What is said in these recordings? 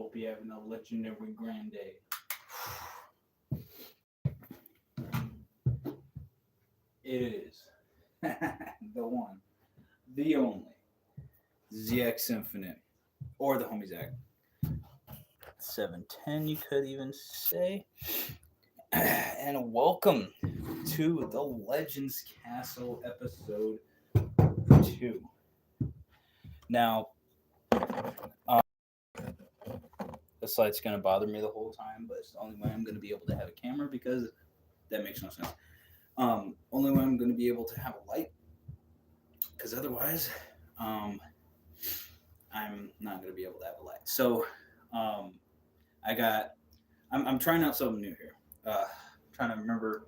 Hope you're having a legendary grand day. It is the one, the only ZX Infinite, or the homie Zach 710. You could even say, and welcome to the Legends Castle episode 2. Now, this light's gonna bother me the whole time, but it's the only way I'm gonna be able to have a camera because that makes no sense. Only way I'm going to be able to have a light, because otherwise, I'm not going to be able to have a light. So, I'm trying out something new here. Trying to remember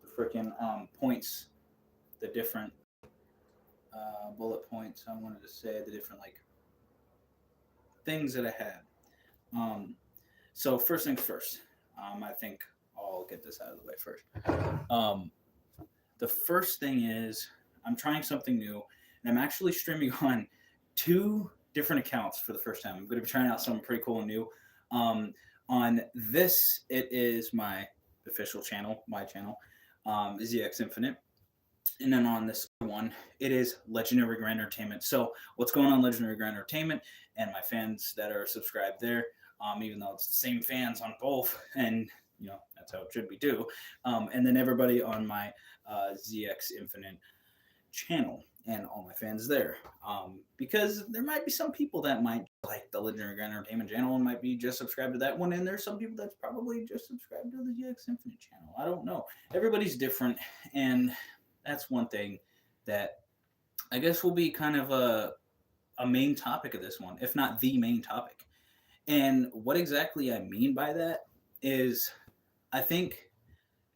the freaking points, the different bullet points. I wanted to say the different things that I had. So first things first. I think I'll get this out of the way first. The first thing is I'm trying something new, and I'm actually streaming on 2 different accounts for the first time. I'm going to be trying out something pretty cool and new. On this, it is my official channel, my channel, ZX Infinite. And then on this one, it is Legendary Grand Entertainment. So what's going on Legendary Grand Entertainment and my fans that are subscribed there, even though it's the same fans on both, and that's how it should be too. And then everybody on my ZX Infinite channel and all my fans there. Because there might be some people that might like the Legendary Grand Entertainment channel and might be just subscribed to that one. And there's some people that's probably just subscribed to the ZX Infinite channel. I don't know. Everybody's different. And that's one thing that I guess will be kind of a main topic of this one, if not the main topic. And what exactly I mean by that is I think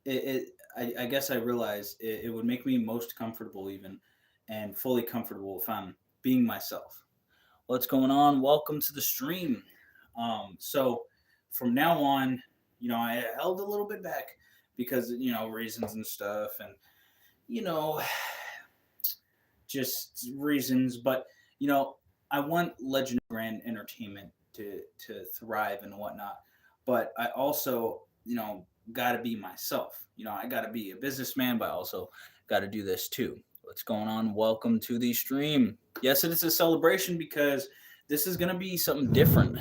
I guess I realize it would make me most comfortable even and fully comfortable if I'm being myself. What's going on? Welcome to the stream. So from now on, I held a little bit back because, reasons and stuff and, just reasons. But, I want Legend Grand Entertainment to thrive and whatnot. But I also, got to be myself. I got to be a businessman, but I also got to do this too. What's going on? Welcome to the stream. Yes, it is a celebration because this is going to be something different.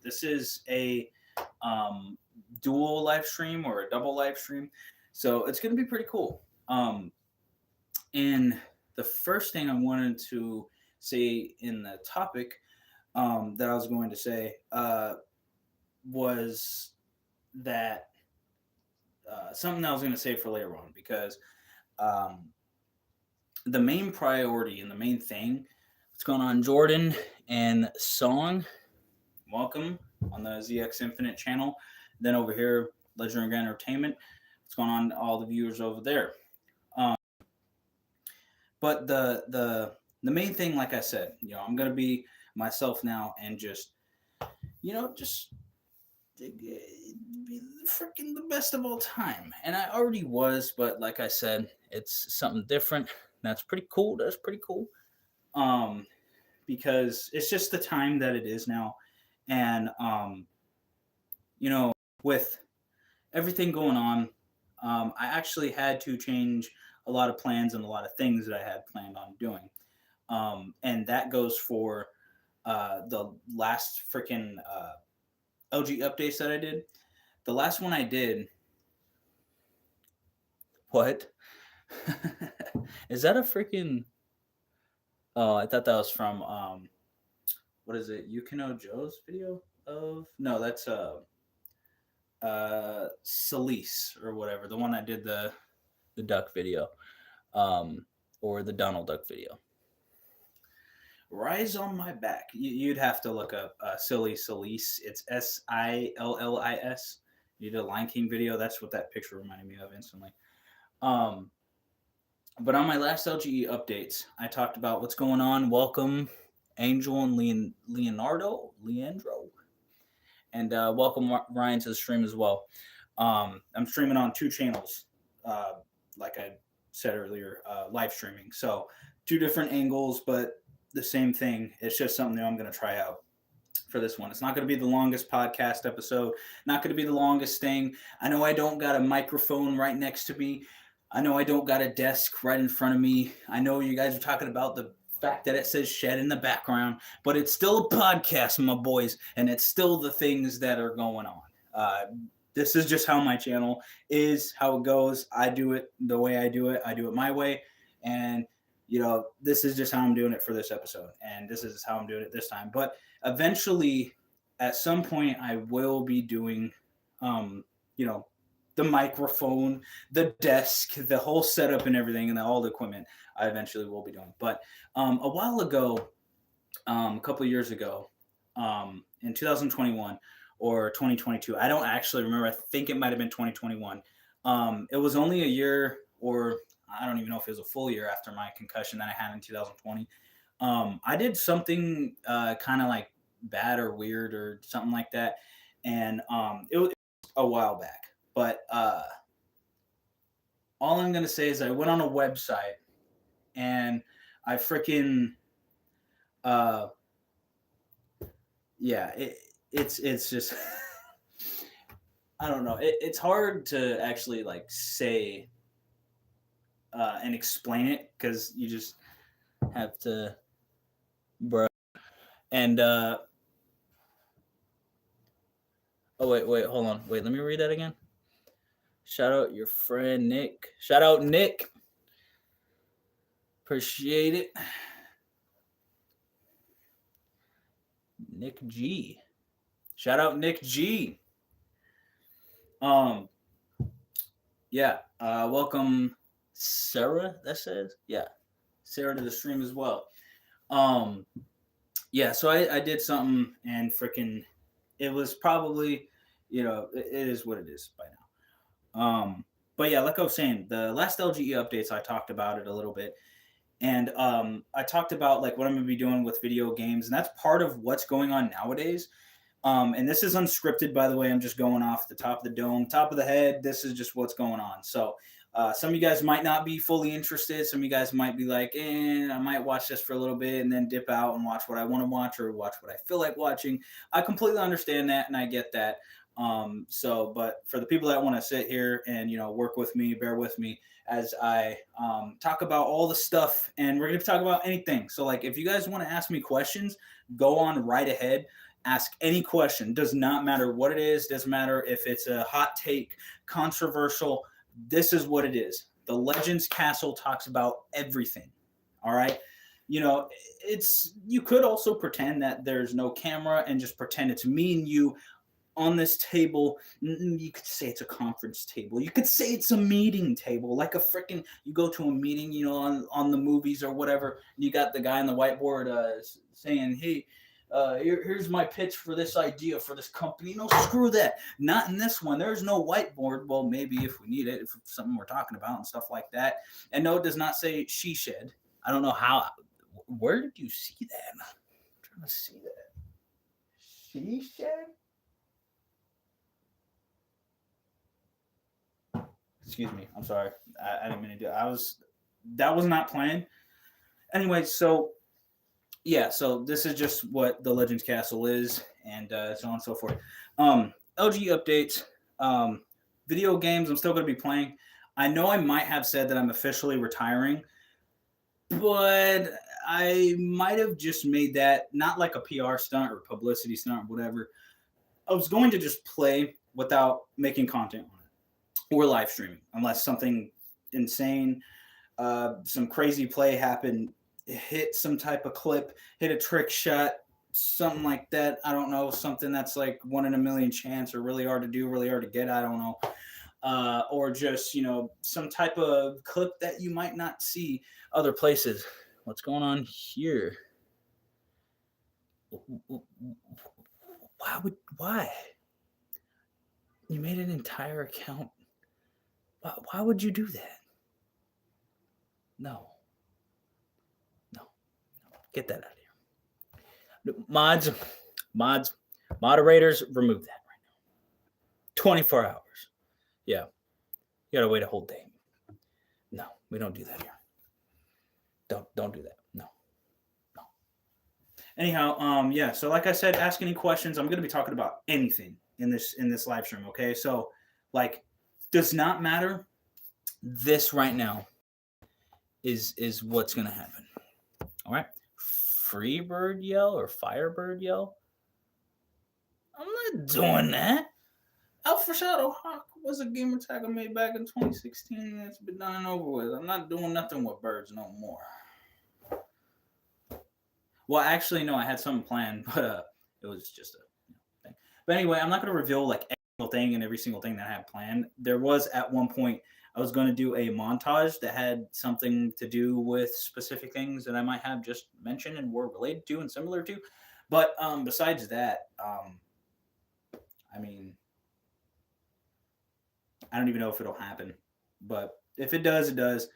This is a dual live stream or a double live stream. So it's going to be pretty cool. And the first thing I wanted to say in the topic that I was going to say was that something that I was going to say for later on, because the main priority and the main thing, what's going on, Jordan and Song, welcome on the ZX Infinite channel. Then over here, Legendary Grand Entertainment, what's going on, all the viewers over there. But the main thing, like I said, I'm going to be myself now and just be freaking the best of all time. And I already was, but like I said, it's something different. That's pretty cool. That's pretty cool. Because it's just the time that it is now. And, with everything going on, I actually had to change a lot of plans and a lot of things that I had planned on doing. And that goes for the last freaking LG updates that I did. The last one I did. What? Is that a freaking? Oh, I thought that was from what is it? Yukino Joe's video of? No, that's Celise or whatever. The one I did the duck video, or the Donald Duck video. Rise on My Back. You'd have to look up Silly Celise. It's Sillis. You did a Lion King video. That's what that picture reminded me of instantly. But on my last LGE updates, I talked about what's going on. Welcome, Angel and Leandro. And welcome, Ryan, to the stream as well. I'm streaming on 2 channels, like I said earlier, live streaming. So 2 different angles, but the same thing. It's just something new I'm going to try out for this one. It's not going to be the longest podcast episode, not going to be the longest thing. I know I don't got a microphone right next to me. I know I don't got a desk right in front of me. I know you guys are talking about the fact that it says shed in the background, but it's still a podcast, my boys, and it's still the things that are going on. This is just how my channel is, how it goes. I do it the way I do it. I do it my way. And, this is just how I'm doing it for this episode. And this is how I'm doing it this time. But eventually, at some point, I will be doing, the microphone, the desk, the whole setup and everything, and all the equipment I eventually will be doing. But a while ago, a couple of years ago, in 2021 or 2022, I don't actually remember. I think it might have been 2021. It was only a year, or I don't even know if it was a full year after my concussion that I had in 2020. I did something kind of like bad or weird or something like that. And it was a while back. But all I'm going to say is I went on a website and I freaking, it's just, I don't know. It's hard to actually like say and explain it because you just have to, bro. And, oh, wait, hold on. Wait, let me read that again. Shout out your friend Nick. Shout out Nick. Appreciate it. Nick G. Shout out Nick G. Welcome Sarah, that says. Yeah. Sarah to the stream as well. So I did something and freaking it was probably, it is what it is by now. But yeah, like I was saying, the last LGE updates, I talked about it a little bit. And I talked about like what I'm going to be doing with video games. And that's part of what's going on nowadays. And this is unscripted, by the way. I'm just going off the top of the dome, top of the head. This is just what's going on. So some of you guys might not be fully interested. Some of you guys might be like, I might watch this for a little bit and then dip out and watch what I want to watch or watch what I feel like watching. I completely understand that and I get that. But for the people that want to sit here and, work with me, bear with me as I talk about all the stuff, and we're going to talk about anything. So like, if you guys want to ask me questions, go on right ahead. Ask any question. Does not matter what it is. Doesn't matter if it's a hot take, controversial. This is what it is. The Legends Castle talks about everything. All right. You could also pretend that there's no camera and just pretend it's me and you on this table. You could say it's a conference table. You could say it's a meeting table, like you go to a meeting, on the movies or whatever. You got the guy on the whiteboard saying, hey, here's my pitch for this idea for this company. No, screw that. Not in this one. There's no whiteboard. Well, maybe if we need it, if it's something we're talking about and stuff like that. And no, it does not say she shed. I don't know how. Where did you see that? I'm trying to see that. She shed? Excuse me. I'm sorry. I didn't mean to do it. That was not planned. Anyway, so yeah, so this is just what the Legends Castle is, and so on and so forth. LG updates, video games. I'm still going to be playing. I know I might have said that I'm officially retiring, but I might have just made that not like a PR stunt or publicity stunt or whatever. I was going to just play without making content on it or live streaming, unless something insane, some crazy play happened. Hit some type of clip, hit a trick shot, something like that. I don't know, something that's like 1 in a million chance or really hard to do, really hard to get. I don't know. Or just, some type of clip that you might not see other places. What's going on here? Why? You made an entire account. Why would you do that? No. Get that out of here. Moderators, remove that right now. 24 hours. Yeah. You gotta wait a whole day. No, we don't do that here. Don't do that. No. Anyhow, yeah. So like I said, ask any questions. I'm gonna be talking about anything in this live stream. Okay, so like, does not matter. This right now is what's gonna happen. All right, Freebird yell or Firebird yell. I'm not doing that. Alpha Shadow Hawk was a gamer tag I made back in 2016, and it's been done and over with. I'm not doing nothing with birds no more. Well, actually, no, I had something planned, but it was just a thing. But anyway, I'm not going to reveal like every single thing and every single thing that I had planned. There was at one point I was going to do a montage that had something to do with specific things that I might have just mentioned and were related to and similar to. But besides that, I mean, I don't even know if it'll happen. But if it does, it does.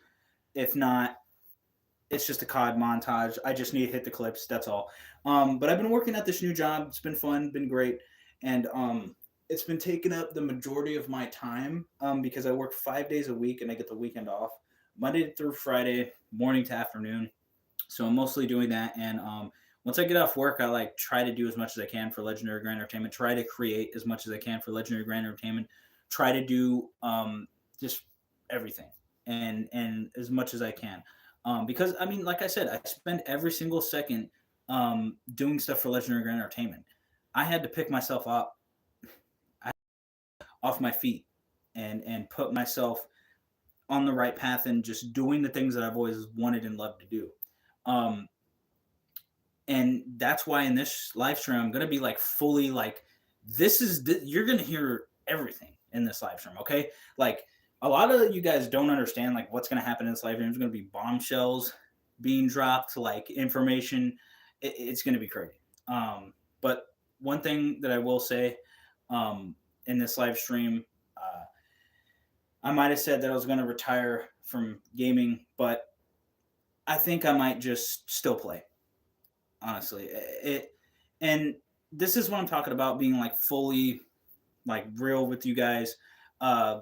If not, it's just a COD montage. I just need to hit the clips. That's all. But I've been working at this new job. It's been fun, been great, and it's been taking up the majority of my time because I work 5 days a week and I get the weekend off, Monday through Friday, morning to afternoon. So I'm mostly doing that, and once I get off work, I like try to do as much as I can for Legendary Grand Entertainment. Try to create as much as I can for Legendary Grand Entertainment. Try to do just everything and as much as I can. Because I mean, like I said, I spend every single second doing stuff for Legendary Grand Entertainment. I had to pick myself up off my feet and put myself on the right path and just doing the things that I've always wanted and loved to do. Um, and that's why in this live stream I'm gonna be like fully like you're gonna hear everything in this live stream. Okay, like a lot of you guys don't understand like what's gonna happen in this live stream. There's gonna be bombshells being dropped, like information. It's gonna be crazy. But one thing that I will say in this live stream, I might have said that I was gonna retire from gaming, but I think I might just still play. Honestly, and this is what I'm talking about being like fully like real with you guys. uh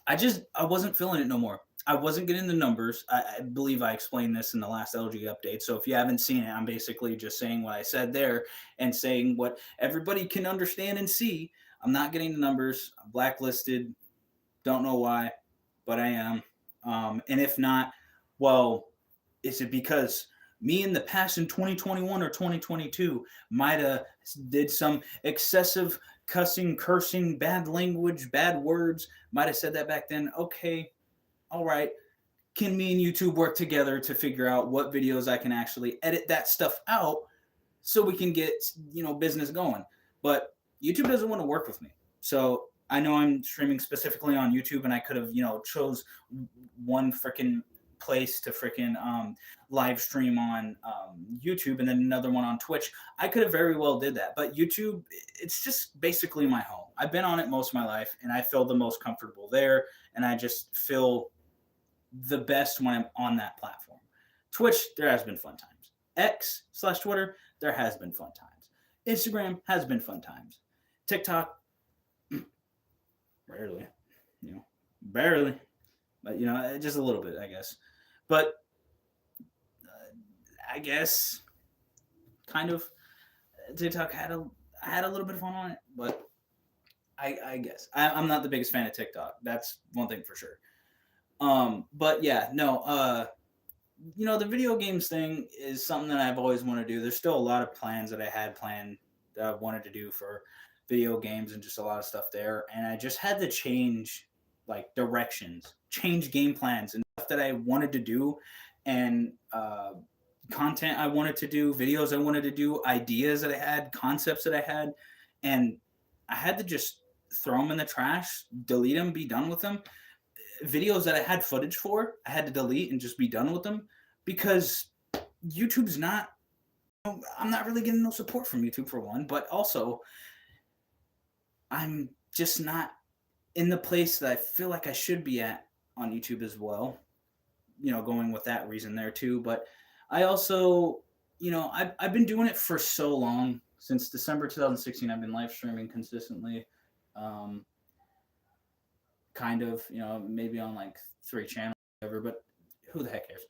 I wasn't feeling it no more. I wasn't getting the numbers. I believe I explained this in the last LG update, so if you haven't seen it, I'm basically just saying what I said there and saying what everybody can understand and see. I'm not getting the numbers. I'm blacklisted. Don't know why, but I am. And if not, well, is it because me in the past in 2021 or 2022 might have did some excessive cussing, cursing, bad language, bad words, might have said that back then? Okay, all right. Can me and YouTube work together to figure out what videos I can actually edit that stuff out so we can get, business going? But YouTube doesn't want to work with me. So I know I'm streaming specifically on YouTube, and I could have, chose one freaking place to freaking live stream on YouTube and then another one on Twitch. I could have very well did that, but YouTube, it's just basically my home. I've been on it most of my life, and I feel the most comfortable there, and I just feel the best when I'm on that platform. Twitch, there has been fun times. X/Twitter, there has been fun times. Instagram has been fun times. TikTok, rarely, barely, but just a little bit, I guess. But I guess kind of TikTok I had a little bit of fun on it, but I guess I'm not the biggest fan of TikTok. That's one thing for sure. But yeah, no, the video games thing is something that I've always wanted to do. There's still a lot of plans that I had planned that I wanted to do for video games and just a lot of stuff there. And I just had to change like directions, change game plans and stuff that I wanted to do, and content I wanted to do, videos I wanted to do, ideas that I had, concepts that I had, and I had to just throw them in the trash, delete them, be done with them. Videos that I had footage for, I had to delete and just be done with them because YouTube's not. I'm not really getting no support from YouTube for one, but also I'm just not in the place that I feel like I should be at on YouTube as well. Going with that reason there too. But I also, I've been doing it for so long. Since December 2016, I've been live streaming consistently. Um, kind of, maybe on like 3 channels, whatever, but who the heck cares?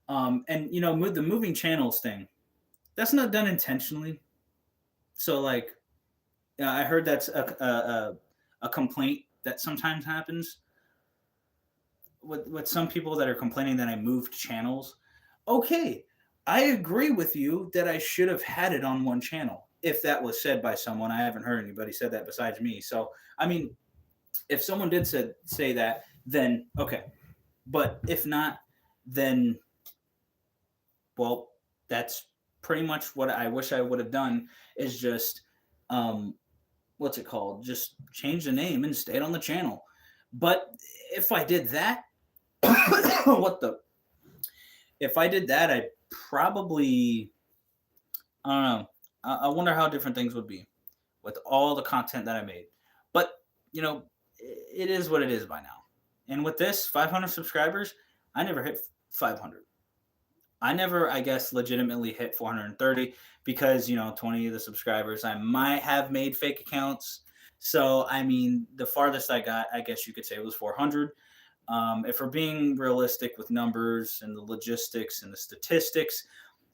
And the moving channels thing, that's not done intentionally. So like, I heard that's a complaint that sometimes happens with some people that are complaining that I moved channels. Okay, I agree with you that I should have had it on one channel. If that was said by someone, I haven't heard anybody said that besides me. So I mean, if someone did say that, then okay. But if not, then well, that's pretty much what I wish I would have done. Is just um, what's it called? Just change the name and stayed on the channel. But if I did that, what the? If I did that, I probably I don't know. I wonder how different things would be with all the content that I made. But you know, it is what it is by now. And with this 500 subscribers, I never hit 500. I never, I guess, legitimately hit 430 because, 20 of the subscribers I might have made fake accounts. So, I mean, the farthest I got, I guess you could say, was 400. If we're being realistic with numbers and the logistics and the statistics,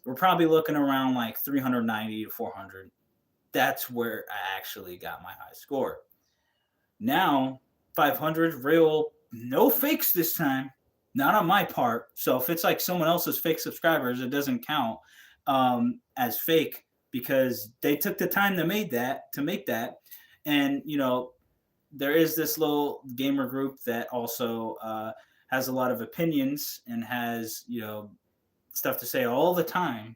we're probably looking around like 390 to 400. That's where I actually got my high score. Now, 500 real, no fakes this time, not on my part. So if it's like someone else's fake subscribers, it doesn't count as fake because they took the time to make that. And there is this little gamer group that also has a lot of opinions and has stuff to say all the time,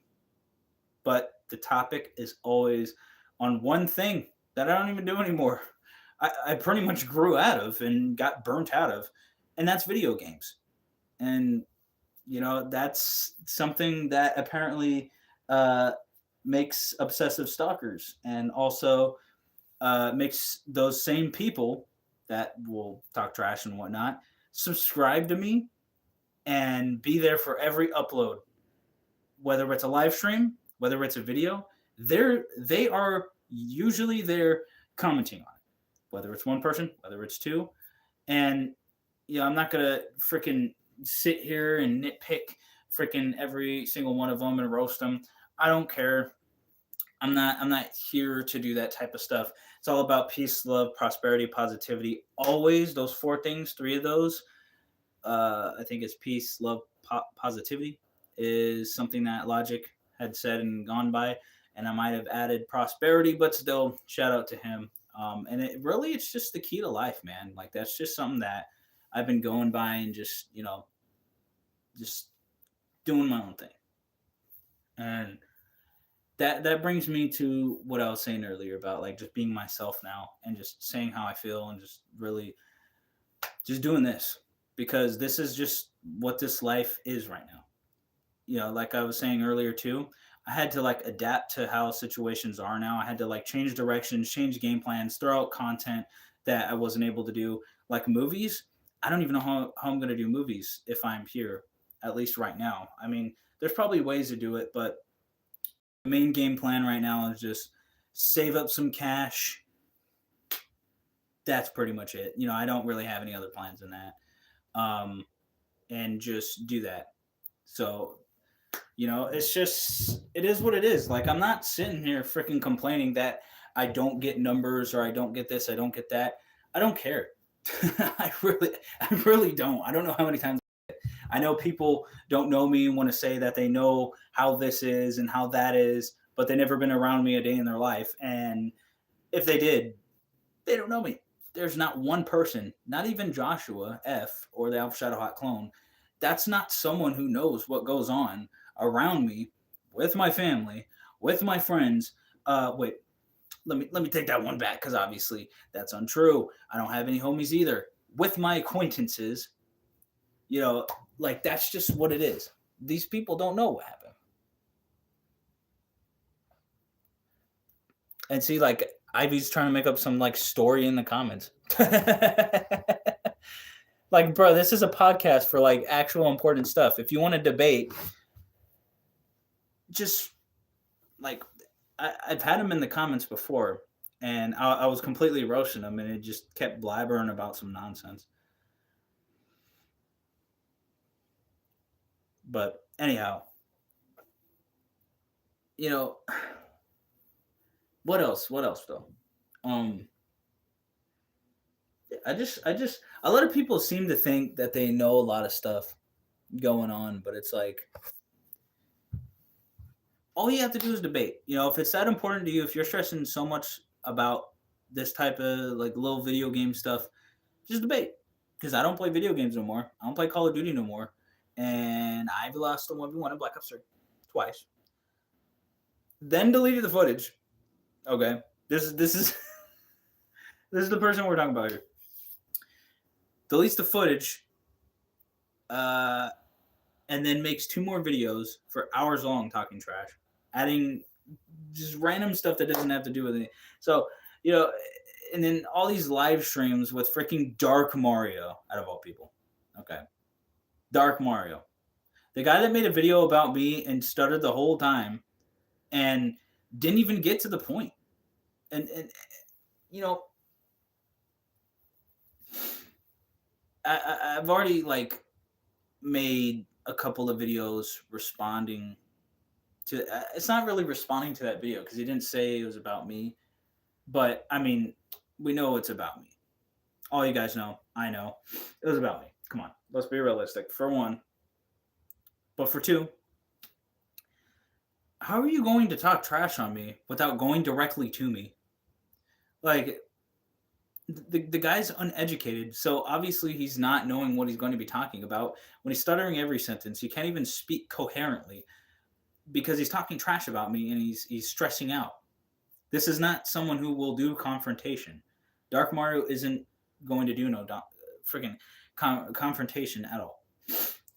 but the topic is always on one thing that I don't even do anymore. I pretty much grew out of and got burnt out of, and that's video games. And that's something that apparently uh, makes obsessive stalkers, and also makes those same people that will talk trash and whatnot subscribe to me and be there for every upload, whether it's a live stream, whether it's a video. They are usually there commenting on it, whether it's one person, whether it's two. And I'm not gonna freaking sit here and nitpick freaking every single one of them and roast them. I don't care. I'm not here to do that type of stuff. It's all about peace, love, prosperity, positivity. Always those four things, three of those. I think it's peace, love, positivity is something that Logic had said and gone by, and I might have added prosperity, but still, shout out to him. And it's just the key to life, man. Like that's just something that I've been going by and just just doing my own thing. And that brings me to what I was saying earlier about like just being myself now and just saying how I feel and just really just doing this because this is just what this life is right now. Like I was saying earlier too, I had to like adapt to how situations are now. I had to like change directions, change game plans, throw out content that I wasn't able to do. Like movies, I don't even know how I'm going to do movies if I'm here, at least right now. I mean, there's probably ways to do it, but the main game plan right now is just save up some cash. That's pretty much it. I don't really have any other plans than that. And just do that. So, it is what it is. Like, I'm not sitting here freaking complaining that I don't get numbers or I don't get this, I don't get that. I don't care. I really don't. I don't know how many times. I know people don't know me and want to say that they know how this is and how that is, but they've never been around me a day in their life. And if they did, they don't know me. There's not one person, not even Joshua F or the Alpha Shadow Hot clone. That's not someone who knows what goes on around me, with my family, with my friends. Wait, let me take that one back because obviously that's untrue. I don't have any homies either. With my acquaintances, like that's just what it is. These people don't know what happened. And see, like Ivy's trying to make up some like story in the comments. Like, bro, this is a podcast for like actual important stuff. If you want to debate, just like I've had him in the comments before, and I was completely roasting him, and it just kept blabbering about some nonsense. But anyhow, you know, what else? What else though? Um, I just, a lot of people seem to think that they know a lot of stuff going on, but it's like all you have to do is debate. If it's that important to you, if you're stressing so much about this type of like little video game stuff, just debate. Because I don't play video games no more. I don't play Call of Duty no more, and I've lost the 1v1 in Black Ops 3 twice. Then deleted the footage. Okay, this is this is the person we're talking about here. Deletes the footage, uh, and then makes 2 more videos for hours long talking trash, adding just random stuff that doesn't have to do with it. So, you know, and then all these live streams with freaking Dark Mario, out of all people. Okay. Dark Mario. The guy that made a video about me and stuttered the whole time and didn't even get to the point. And you know, I've already like made a couple of videos responding to. It's not really responding to that video because he didn't say it was about me, but I mean, we know it's about me. All you guys know, I know, it was about me. Come on, let's be realistic. For one, but for two, how are you going to talk trash on me without going directly to me? Like, the guy's uneducated, so obviously he's not knowing what he's going to be talking about. When he's stuttering every sentence, he can't even speak coherently because he's talking trash about me and he's stressing out. This is not someone who will do confrontation. Dark Mario isn't going to do no freaking confrontation at all.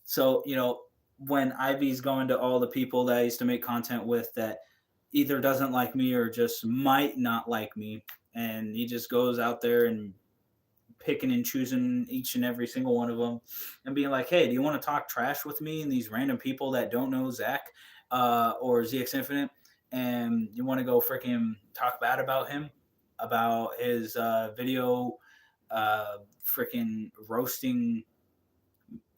So, when Ivy's going to all the people that I used to make content with that either doesn't like me or just might not like me, and he just goes out there and picking and choosing each and every single one of them and being like, hey, do you want to talk trash with me and these random people that don't know Zach or ZX Infinite, and you want to go freaking talk bad about him, about his video freaking roasting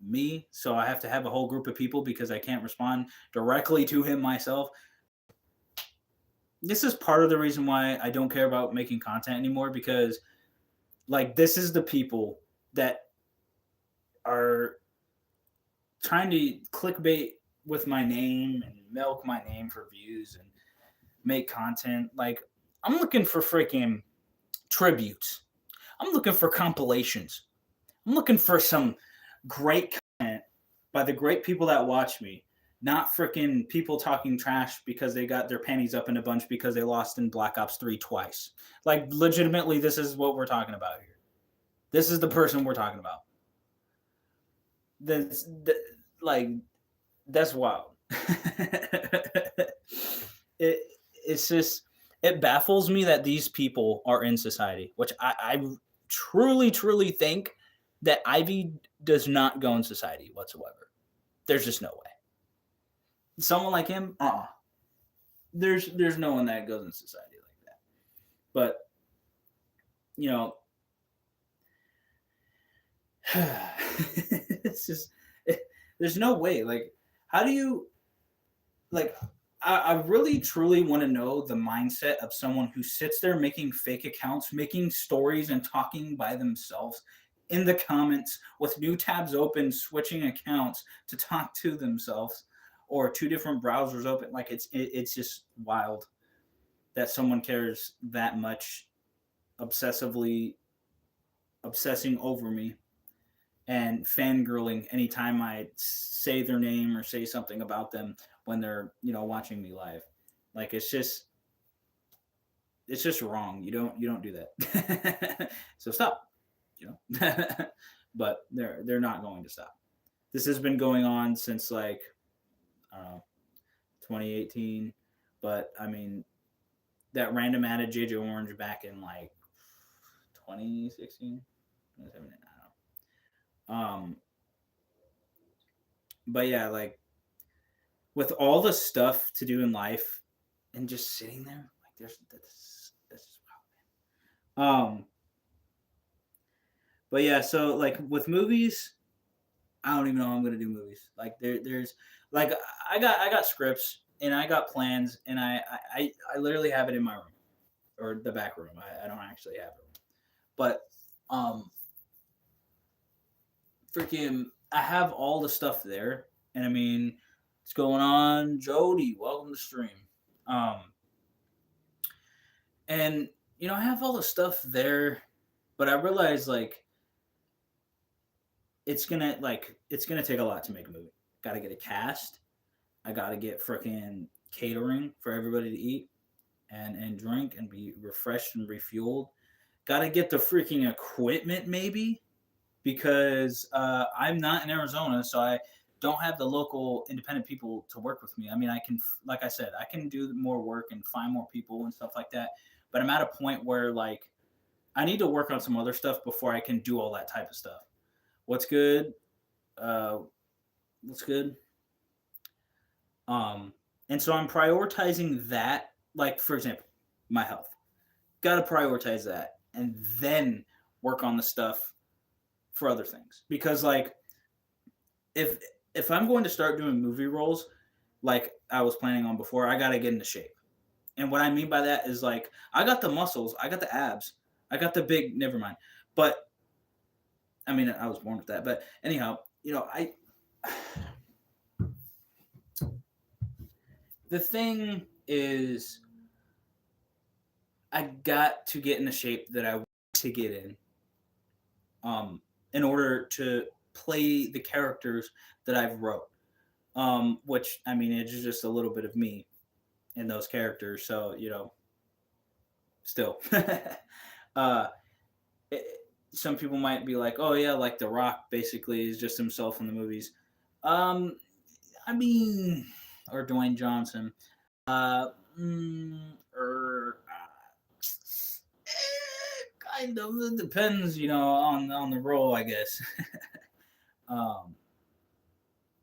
me, so I have to have a whole group of people because I can't respond directly to him myself. This is part of the reason why I don't care about making content anymore, because like this is the people that are trying to clickbait with my name and milk my name for views and make content. Like, I'm looking for freaking tributes. I'm looking for compilations. I'm looking for some great content by the great people that watch me, not freaking people talking trash because they got their panties up in a bunch because they lost in Black Ops 3 twice. Like, legitimately, this is what we're talking about here. This is the person we're talking about. That's wild. It's just, it baffles me that these people are in society, which I truly, truly think that Ivy does not go in society whatsoever. There's just no way. Someone like him, there's no one that goes in society like that. But it's just there's no way. Like, how do you like? I really truly want to know the mindset of someone who sits there making fake accounts, making stories, and talking by themselves in the comments with new tabs open, switching accounts to talk to themselves, or 2 different browsers open. Like, it's just wild that someone cares that much, obsessing over me and fangirling anytime I say their name or say something about them when they're watching me live. Like, it's just wrong. You don't do that. So stop. But they're not going to stop. This has been going on since like, I don't know, 2018. But I mean, that random added JJ Orange back in like 2016, 2017, I don't know. But yeah, like, with all the stuff to do in life and just sitting there, like, that's just wild, man. But yeah, so like with movies, I don't even know how I'm gonna do movies. Like, there's like I got scripts and I got plans, and I literally have it in my room or the back room. I don't actually have it, but um, freaking, I have all the stuff there, and I mean, what's going on, Jody? Welcome to stream. Um, and I have all the stuff there, but I realize like it's gonna take a lot to make a movie. Got to get a cast. I got to get freaking catering for everybody to eat and drink and be refreshed and refueled. Got to get the freaking equipment maybe because I'm not in Arizona, so I don't have the local independent people to work with me. I mean, I can, like I said, I can do more work and find more people and stuff like that. But I'm at a point where like I need to work on some other stuff before I can do all that type of stuff. What's good? Uh, what's good? Um, and so I'm prioritizing that. Like for example, my health. Got to prioritize that, and then work on the stuff for other things. Because like if if I'm going to start doing movie roles, like I was planning on before, I got to get into shape. And what I mean by that is like I got the muscles, I got the abs, I got the big. Never mind. But I mean, I was born with that. But anyhow, I the thing is I got to get in the shape that I want to get um, in order to play the characters that I've wrote. Which I mean, it's just a little bit of me in those characters. So still, uh, it, some people might be like, "Oh yeah, like The Rock basically is just himself in the movies." Um, I mean, or Dwayne Johnson. Uh, or kind of. It depends, on the role, I guess. um,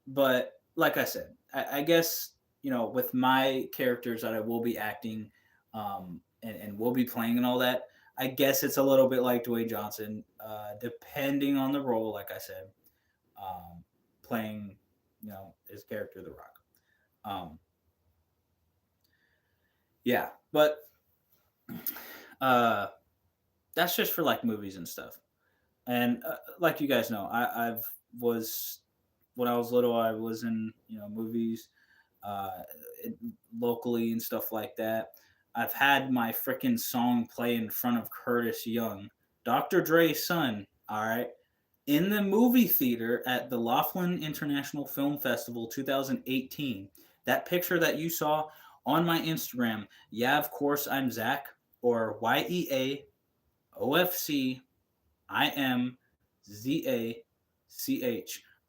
but like I said, I guess with my characters that I will be acting, and will be playing and all that. I guess it's a little bit like Dwayne Johnson, depending on the role. Like I said, playing, his character, The Rock. Um, yeah, but uh, that's just for like movies and stuff. And like you guys know, I've was when I was little, I was in movies, uh, locally and stuff like that. I've had my freaking song play in front of Curtis Young, Dr. Dre's son. All right, in the movie theater at the Laughlin International Film Festival 2018. That picture that you saw on my Instagram, yeah, of course I'm Zach, or YeaOFCIMZACH.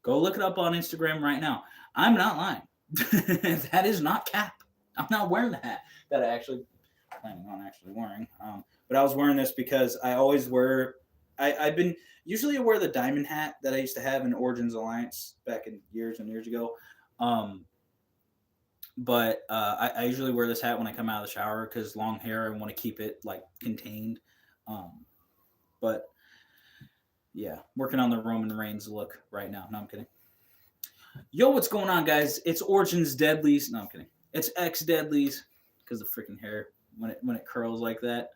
Go look it up on Instagram right now. I'm not lying. That is not cap. I'm not wearing the hat that I actually planning on actually wearing. But I was wearing this because I always wear. I've been usually I wear the diamond hat that I used to have in Origins Alliance back in years and years ago. Um, but I usually wear this hat when I come out of the shower because long hair, I want to keep it like contained. Um, but yeah, working on the Roman Reigns look right now. No, I'm kidding. Yo, what's going on, guys? It's Origins Deadlies. No, I'm kidding. It's X Deadlies because the freaking hair when it curls like that.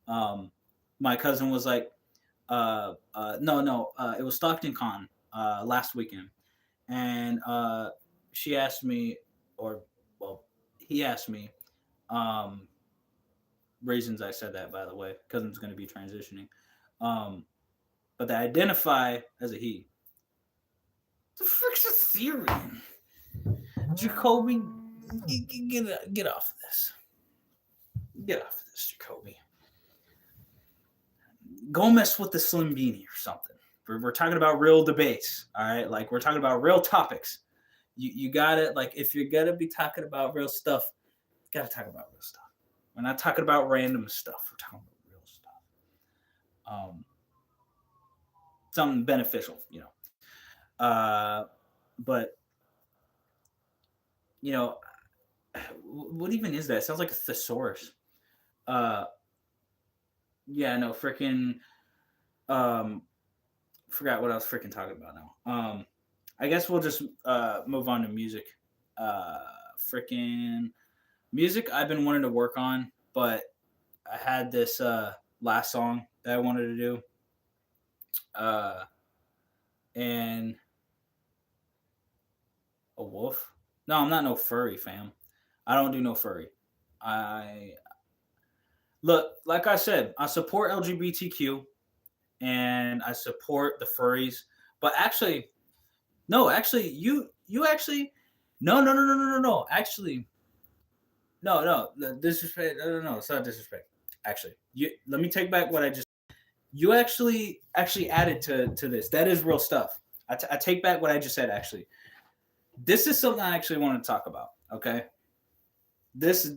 My cousin was like, no, it was Stockton Con last weekend, and she asked me, or well, he asked me, um, reasons I said that, by the way. Cousin's going to be transitioning, but they identify as a he. The frick's a Therian? Jacoby, get off of this. Get off of this, Jacoby. Go mess with the Slim Beanie or something. We're talking about real debates, all right? Like we're talking about real topics. You gotta like if you're gonna be talking about real stuff, you gotta talk about real stuff. We're not talking about random stuff. We're talking about real stuff. Something beneficial. But you know, what even is that? It sounds like a thesaurus. Uh, yeah, no, freaking. Um, forgot what I was freaking talking about now. I guess we'll just move on to music freaking music I've been wanting to work on, but I had this last song that I wanted to do. Uh, and a wolf? No, I'm not no furry, fam. I don't do no furry. I look, like I said, I support LGBTQ and I support the furries. But actually, no, actually, you actually, no. Actually, no, disrespect. No, it's not disrespect. Actually, you let me take back what I just. You actually added to this. That is real stuff. I take back what I just said. Actually, this is something I actually want to talk about. Okay, this.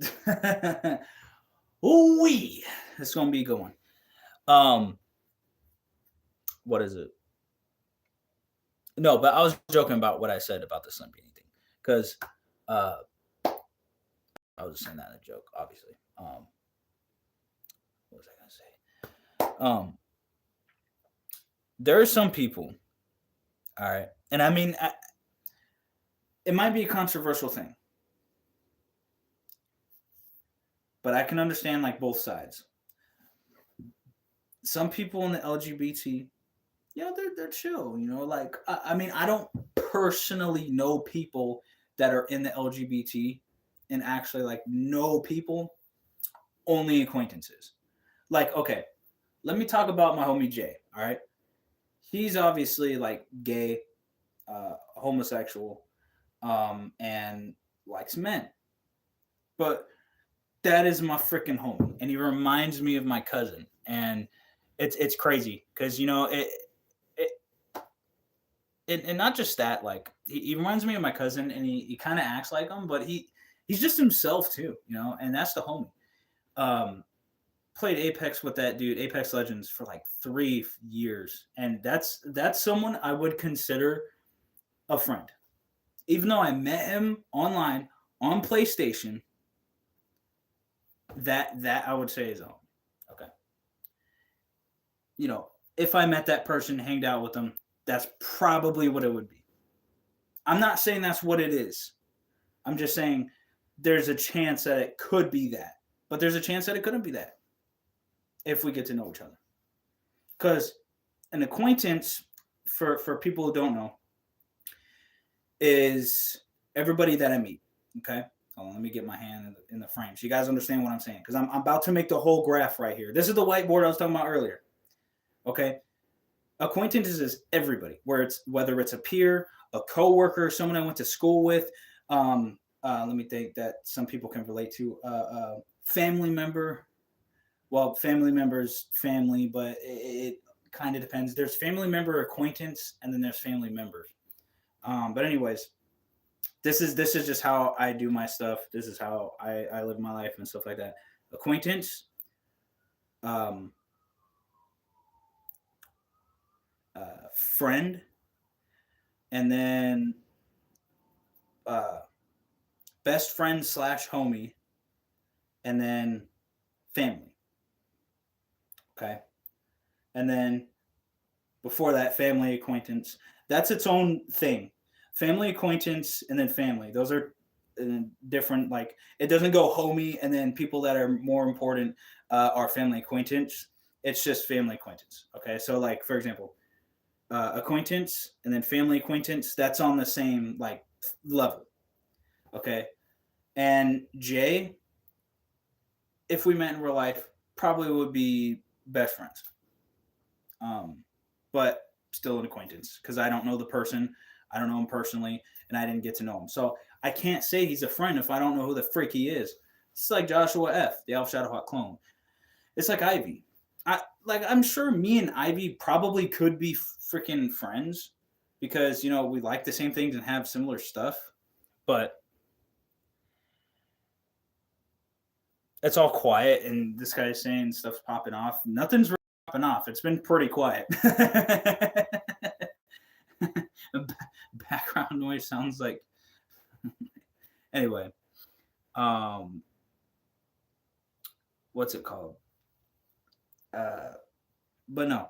Ooh wee, it's gonna be a good one. Um, what is it? No, but I was joking about what I said about the Slim Beanie thing because uh, I was just saying that in a joke, obviously. What was I gonna say? There are some people, all right, and I mean, it might be a controversial thing, but I can understand like both sides. Some people in the LGBT, yeah, they're chill, you know. Like I mean, I don't personally know people that are in the LGBT and actually like know people, only acquaintances. Like, okay, let me talk about my homie Jay. All right, he's obviously like gay, homosexual, and likes men. But that is my freaking homie, and he reminds me of my cousin, and it's crazy because you know it and not just that, like he reminds me of my cousin, and he kind of acts like him, but he's just himself too, you know, and that's the homie. Um, Played Apex with that dude, Apex Legends, for like 3 years, and that's someone I would consider a friend, even though I met him online on PlayStation. That I would say is a homie. Okay, you know, if I met that person, hanged out with them, that's probably what it would be. I'm not saying that's what it is. I'm just saying there's a chance that it could be that, but there's a chance that it couldn't be that if we get to know each other. Because an acquaintance, for people who don't know, is everybody that I meet. Okay, hold on, let me get my hand in the frame so you guys understand what I'm saying. Because I'm about to make the whole graph right here. This is the whiteboard I was talking about earlier. Okay, acquaintances is everybody, whether it's a peer, a coworker, someone I went to school with. Let me think that some people can relate to. Family member. Well, family members, family, but it kind of depends. There's family member acquaintance, and then there's family members. But anyways, this is just how I do my stuff. This is how I live my life and stuff like that. Acquaintance, um, friend, and then uh, best friend slash homie, and then family. Okay, and then before that, family acquaintance. That's its own thing. Family acquaintance and then family. Those are different. Like it doesn't go homie and then people that are more important are family acquaintance. It's just family acquaintance. Okay, so like for example, acquaintance and then family acquaintance. That's on the same like level. Okay, and Jay, if we met in real life, probably would be best friends. Um, but still an acquaintance because I don't know the person. I don't know him personally, and I didn't get to know him. So I can't say he's a friend if I don't know who the freak he is. It's like Joshua F., the Alpha Shadowhawk clone. It's like Ivy. I'm sure me and Ivy probably could be freaking friends because you know we like the same things and have similar stuff, but it's all quiet and this guy's saying stuff's popping off. Nothing's really popping off. It's been pretty quiet. Background noise sounds like anyway. Um, what's it called? Uh, but no,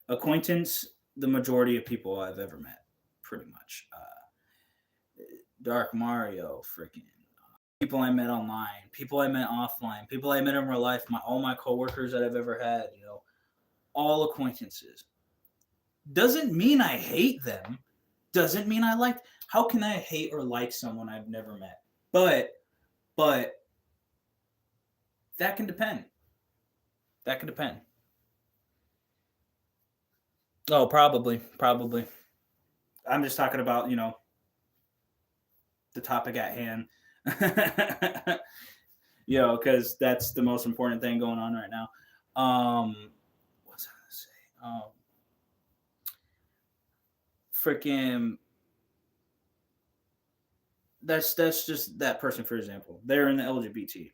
acquaintance. The majority of people I've ever met, pretty much. Dark Mario, freaking people I met online, people I met offline, people I met in real life, all my coworkers that I've ever had, all acquaintances. Doesn't mean I hate them. Doesn't mean I like. How can I hate or like someone I've never met? But that can depend. That can depend. Oh, probably. I'm just talking about, the topic at hand. Because that's the most important thing going on right now. What's I gonna say? Freaking. That's just that person, for example. They're in the LGBT.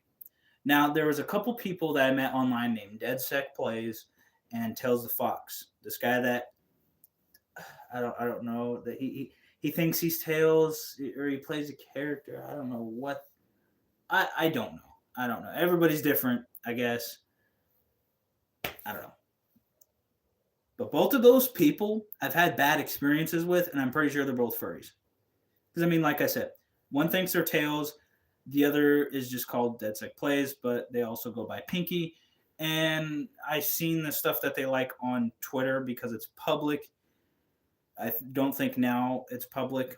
Now there was a couple people that I met online named DeadSec Plays and Tails the Fox. This guy that I don't know that he thinks he's Tails or he plays a character. I don't know what. I don't know. I don't know. Everybody's different, I guess. I don't know. But both of those people I've had bad experiences with, and I'm pretty sure they're both furries. Because, I mean, like I said, one thinks they're Tails, the other is just called DeadSec Plays, but they also go by Pinky. And I've seen the stuff that they like on Twitter because it's public. I don't think now it's public,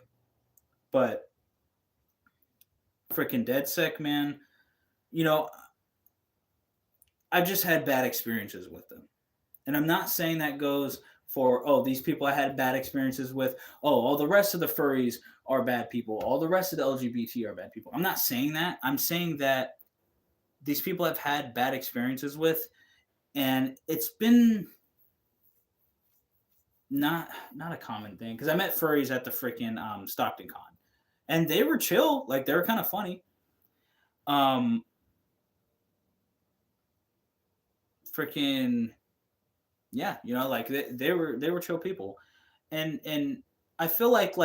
but freaking DeadSec, man, I've just had bad experiences with them. And I'm not saying that goes for, these people I had bad experiences with, all the rest of the furries are bad people, all the rest of the LGBT are bad people. I'm not saying that. I'm saying that these people I've had bad experiences with, and it's been not a common thing. Because I met furries at the freaking Stockton Con, and they were chill. Like, they were kind of funny. Freaking yeah, like they were chill people, and I feel like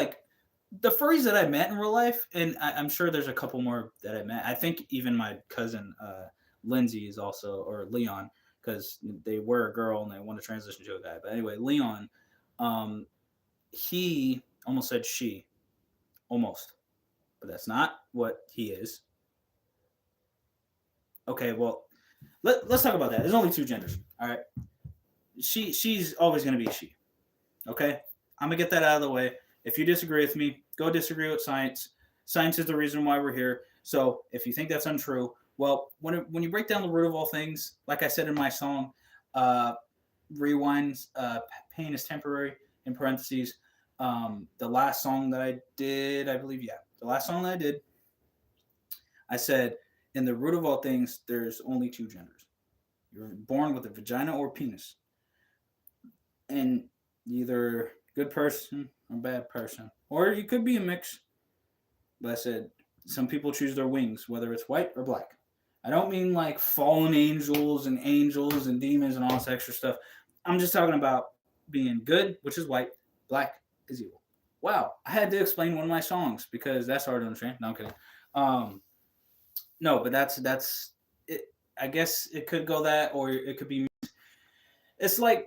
the furries that I met in real life, and I'm sure there's a couple more that I met. I think even my cousin Lindsay is also, or Leon, because they were a girl and they want to transition to a guy. But anyway, Leon, he almost said she, almost, but that's not what he is. Okay, well, let's talk about that. There's only two genders. All right. She's always going to be she. Okay? I'm going to get that out of the way. If you disagree with me, go disagree with science. Science is the reason why we're here. So if you think that's untrue, well, when you break down the root of all things, like I said in my song, Rewinds, pain is temporary, in parentheses, the last song that I did, I believe, the last song that I did, I said, in the root of all things, there's only two genders. You're born with a vagina or penis. And either good person or bad person. Or you could be a mix. But I said, some people choose their wings, whether it's white or black. I don't mean like fallen angels and demons and all this extra stuff. I'm just talking about being good, which is white, black is evil. Wow, I had to explain one of my songs because that's hard to understand. No, I'm kidding. No, but that's it. I guess it could go that, or it could be. It's like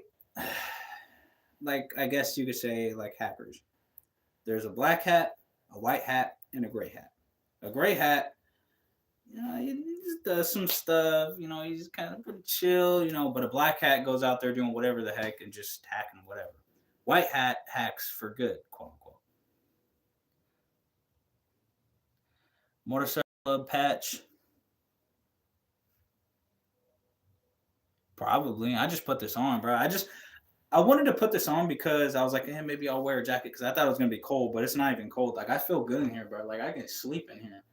I guess you could say like hackers. There's a black hat, a white hat, and a gray hat. A gray hat, he just does some stuff. He's kind of pretty chill. But a black hat goes out there doing whatever the heck and just hacking whatever. White hat hacks for good, quote unquote. Motorcycle Club patch. Probably. I just put this on, bro. I wanted to put this on because I was like, maybe I'll wear a jacket because I thought it was gonna be cold, but it's not even cold. Like, I feel good in here, bro. Like, I can sleep in here.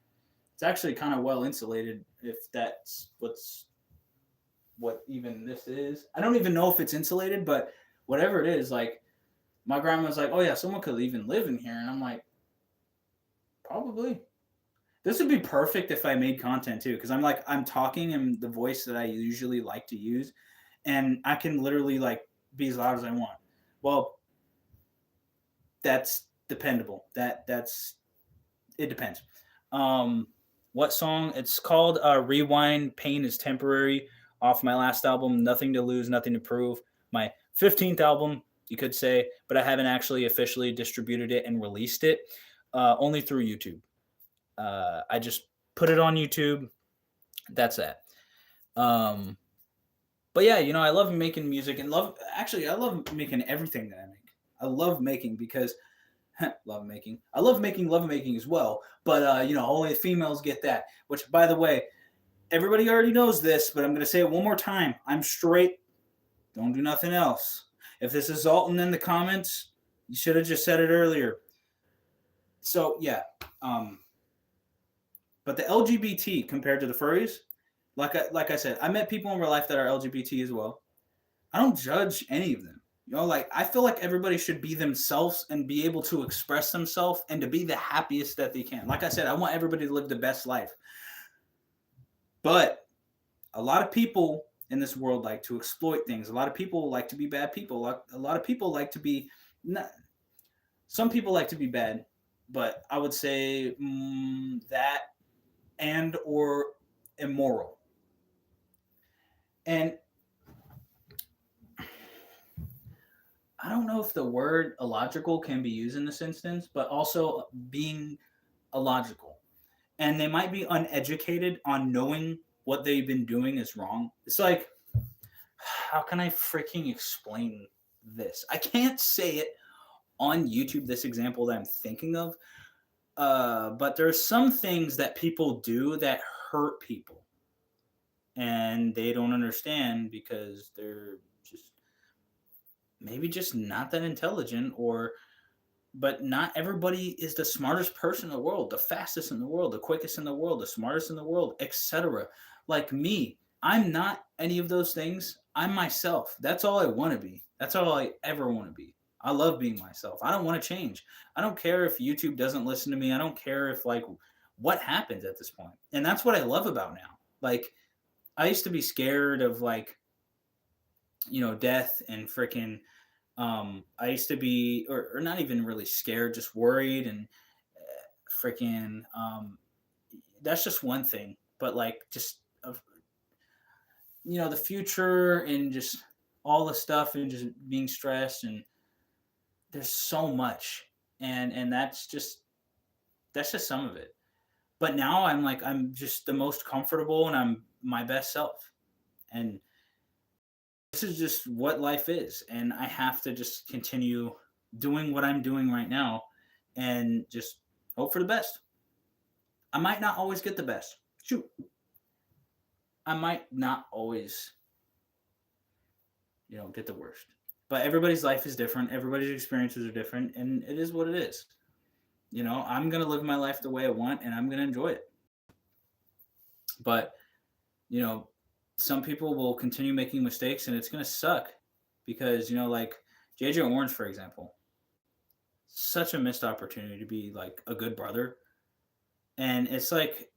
It's actually kind of well insulated, if that's what even this is. I don't even know if it's insulated, but whatever it is, like, my grandma's like, oh yeah, someone could even live in here, and I'm like, probably. This would be perfect if I made content too, because I'm talking in the voice that I usually like to use, and I can literally like be as loud as I want. Well, that's dependable. That's it depends. What song? It's called Rewind, Pain is Temporary, off my last album, Nothing to Lose, Nothing to Prove. My 15th album, you could say, but I haven't actually officially distributed it and released it. only through YouTube. I just put it on YouTube. That's that. Um, but yeah, I love making music and I love making everything that I make. I love making because love making. I love making as well. But only females get that. Which, by the way, everybody already knows this, but I'm gonna say it one more time. I'm straight. Don't do nothing else. If this is Alton in the comments, you should have just said it earlier. So yeah, but the LGBT compared to the furries, like I said, I met people in real life that are LGBT as well. I don't judge any of them. Like I feel like everybody should be themselves and be able to express themselves and to be the happiest that they can. Like I said, I want everybody to live the best life. But a lot of people in this world like to exploit things. A lot of people like to be bad people. A lot of people like to be not, some people like to be bad, but I would say that and or immoral. And I don't know if the word illogical can be used in this instance, but also being illogical. And they might be uneducated on knowing what they've been doing is wrong. It's like, how can I freaking explain this? I can't say it on YouTube, this example that I'm thinking of. But there's some things that people do that hurt people. And they don't understand because they're just maybe just not that intelligent, or but not everybody is the smartest person in the world, the fastest in the world, the quickest in the world, the smartest in the world, etc. Like me, I'm not any of those things. I'm myself. That's all I want to be. That's all I ever want to be. I love being myself. I don't want to change. I don't care if YouTube doesn't listen to me. I don't care if like what happens at this point. And that's what I love about now. Like I used to be scared of like death and freaking I used to be, or not even really scared, just worried and freaking. That's just one thing, but like just of the future and just all the stuff and just being stressed and there's so much and that's just some of it. But now I'm just the most comfortable and I'm my best self and this is just what life is and I have to just continue doing what I'm doing right now and just hope for the best. I might not always get the best. Shoot. I might not always get the worst. But everybody's life is different. Everybody's experiences are different and it is what it is. I'm going to live my life the way I want and I'm going to enjoy it. But you know, some people will continue making mistakes and it's going to suck because, like JJ Orange, for example, such a missed opportunity to be like a good brother. And it's like,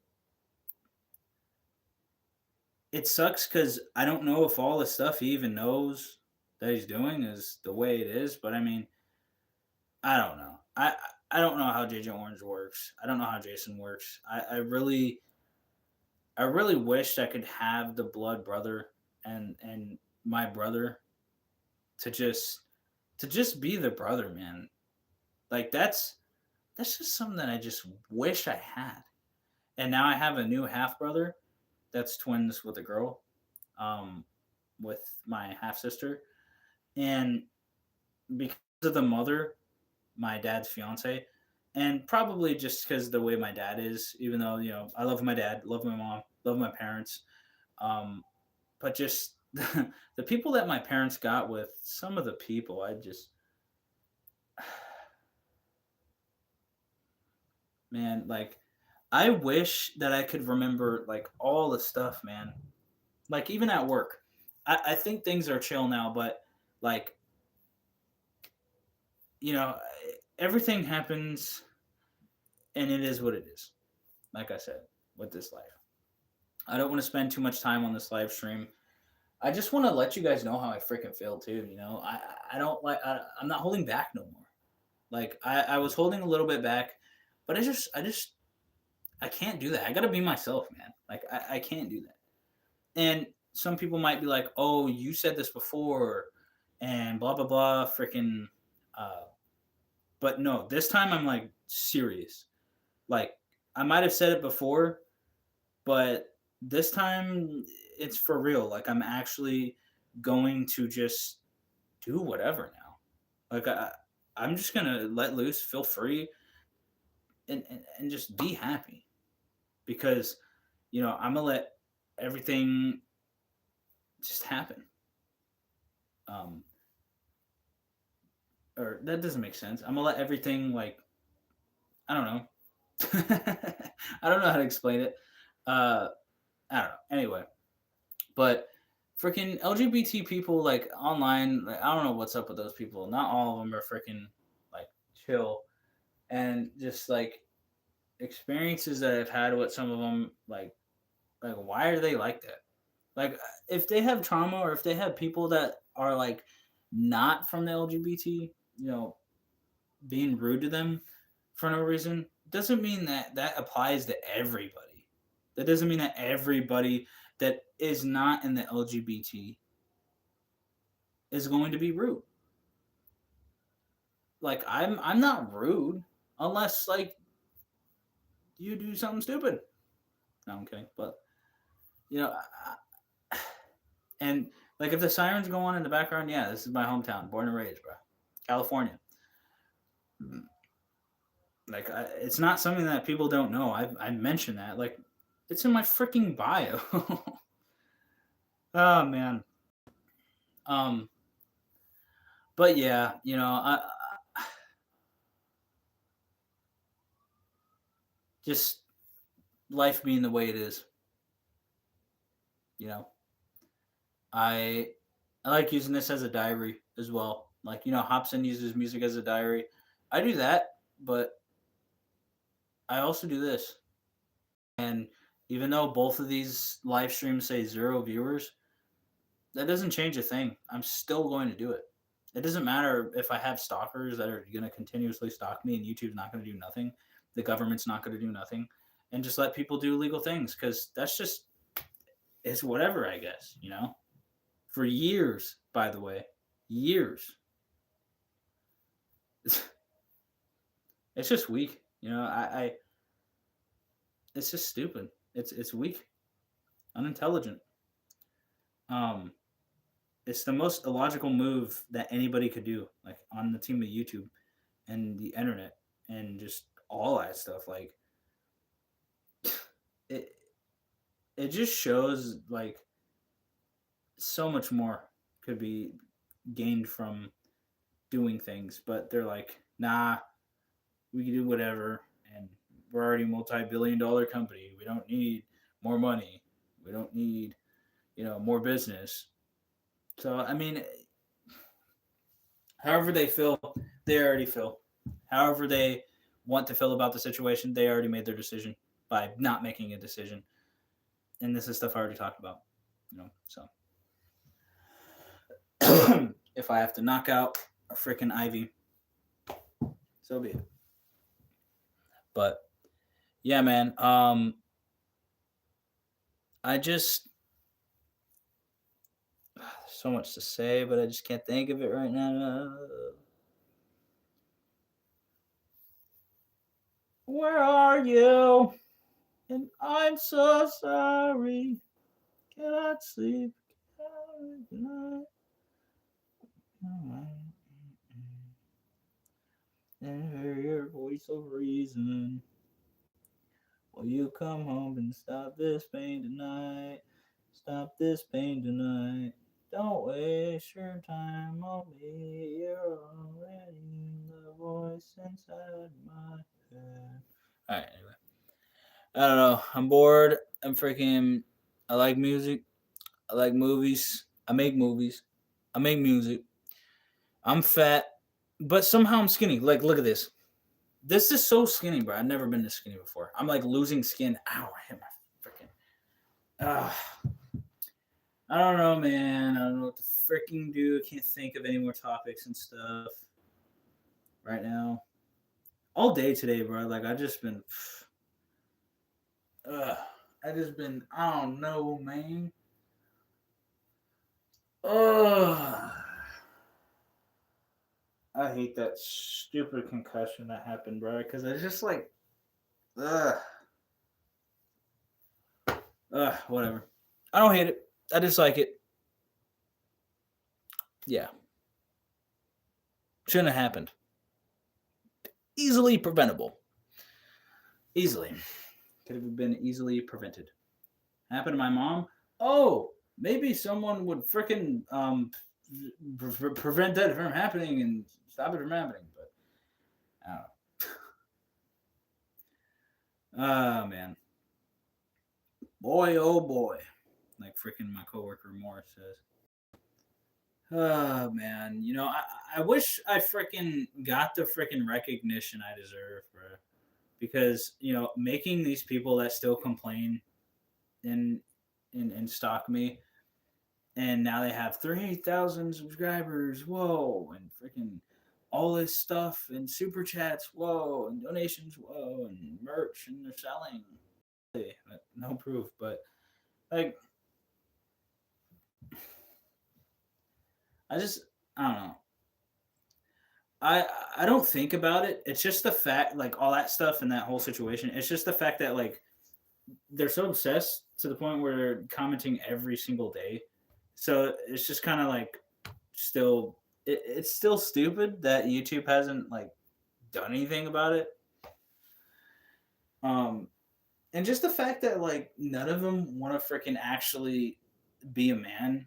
it sucks because I don't know if all the stuff he even knows that he's doing is the way it is. But I mean, I don't know. I don't know how JJ Orange works. I don't know how Jason works. I really wished I could have the blood brother and my brother to just be the brother, man. Like that's just something that I just wish I had. And now I have a new half brother that's twins with a girl, um, with my half sister, and because of the mother, my dad's fiance, and probably just because the way my dad is, even though I love my dad, love my mom, love my parents, um, but just the people that my parents got with, some of the people, I just man, like I wish that I could remember like all the stuff, man. Like even at work, I think things are chill now, but like you know, everything happens and it is what it is. Like I said, with this life. I don't want to spend too much time on this live stream. I just want to let you guys know how I freaking feel too. I don't like I'm not holding back no more. Like I was holding a little bit back, but I can't do that. I gotta be myself, man. Like I can't do that. And some people might be like, "Oh, you said this before," and blah blah blah, freaking. Uh, but no, this time I'm like, serious. Like, I might have said it before, but this time it's for real. Like, I'm actually going to just do whatever now. Like, I'm just gonna let loose, feel free, and just be happy because I'm gonna let everything just happen. Um, or that doesn't make sense. I'm gonna let everything like I don't know. I don't know how to explain it. Uh, I don't know. Anyway, but freaking LGBT people like online, like, I don't know what's up with those people. Not all of them are freaking like chill, and just like experiences that I've had with some of them, like why are they like that? Like if they have trauma or if they have people that are like not from the LGBT, being rude to them for no reason doesn't mean that that applies to everybody. That doesn't mean that everybody that is not in the LGBT is going to be rude. Like I'm not rude unless like you do something stupid. No, I'm kidding, but you know, and like if the sirens go on in the background, yeah, this is my hometown, born and raised, bro, California. Like it's not something that people don't know. I mentioned that like it's in my freaking bio. Oh man. Um, but yeah, just life being the way it is. You know, I I like using this as a diary as well. Like Hobson uses music as a diary. I do that, but I also do this. And even though both of these live streams say 0 viewers, that doesn't change a thing. I'm still going to do it. It doesn't matter if I have stalkers that are going to continuously stalk me and YouTube's not going to do nothing. The government's not going to do nothing. And just let people do legal things because that's just, it's whatever, I guess. For years, by the way, years. It's just weak. It's just stupid. It's weak, unintelligent. Um, it's the most illogical move that anybody could do, like on the team of YouTube and the internet and just all that stuff. Like it, it just shows like so much more could be gained from doing things, but they're like, nah, we can do whatever, and we're already a multi-billion-dollar company. We don't need more money. We don't need more business. So I mean, however they feel, they already feel. However they want to feel about the situation, they already made their decision by not making a decision. And this is stuff I already talked about. So if I have to knock out a freaking Ivy, so be it. But yeah, man. I just so much to say, but I just can't think of it right now. Where are you? And I'm so sorry. Cannot sleep. Cannot and hear your voice of reason. Will you come home and stop this pain tonight? Stop this pain tonight. Don't waste your time on me. You're already the voice inside my head. Alright, anyway. I don't know. I'm bored. I'm freaking. I like music. I like movies. I make movies. I make music. I'm fat, but somehow I'm skinny. Like, look at this. This is so skinny, bro. I've never been this skinny before. I'm like losing skin. Ow, I hit my freaking. I don't know, man. I don't know what to freaking do. I can't think of any more topics and stuff right now. All day today, bro. Like, I just been. I just been. I don't know, man. Ugh. I hate that stupid concussion that happened, bro. Because it's just like, ugh, whatever. I don't hate it. I dislike it. Yeah, shouldn't have happened. Easily preventable. Easily. Could have been easily prevented. Happened to my mom. Oh, maybe someone would freaking prevent that from happening and stop it from happening. But I don't know. Oh man, boy, oh boy, like freaking my coworker Morris says. Oh man, I wish I freaking got the freaking recognition I deserve, bro. Because making these people that still complain and stalk me, and now they have 3,000 subscribers, whoa, and freaking all this stuff and super chats, whoa, and donations, whoa, and merch, and they're selling. No proof, but like, I don't know. I don't think about it. It's just the fact, like all that stuff and that whole situation. It's just the fact that like they're so obsessed to the point where they're commenting every single day. So it's just kind of like still, it's still stupid that YouTube hasn't like done anything about it. And just the fact that like none of them want to freaking actually be a man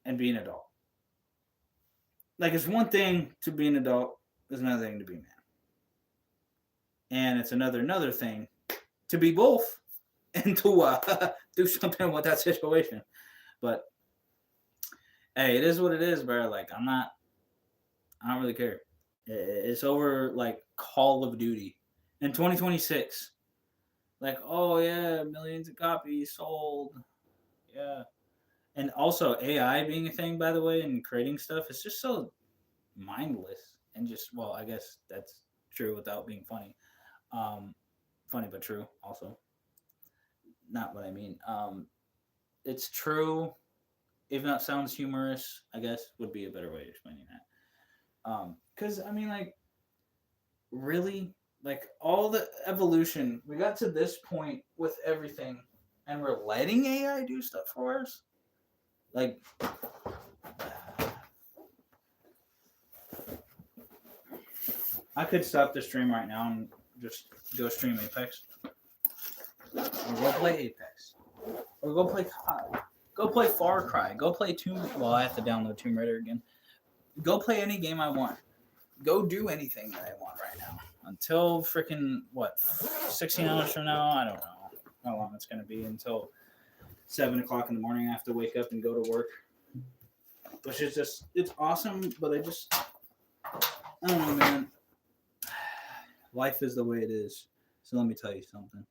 and be an adult. Like it's one thing to be an adult, it's another thing to be a man, and it's another thing to be both and to do something with that situation. But hey, it is what it is, bro. Like I don't really care. It's over like Call of Duty in 2026. Like, oh yeah, millions of copies sold. Yeah. And also AI being a thing, by the way, and creating stuff is just so mindless and just, well, I guess that's true without being funny. Funny but true also. Not what I mean. It's true, even though it sounds humorous, I guess would be a better way of explaining that. Because I mean, like, really, like all the evolution, we got to this point with everything, and we're letting AI do stuff for us. Like, I could stop the stream right now and just go stream Apex, or go play Apex, or go play COD, go play Far Cry, go play Tomb. Well, I have to download Tomb Raider again. Go play any game I want. Go do anything that I want right now until freaking 16 hours from now. I don't know how long it's gonna be until 7 o'clock in the morning. I have to wake up and go to work, which is just, it's awesome. But I don't know, man. Life is the way it is. So let me tell you something.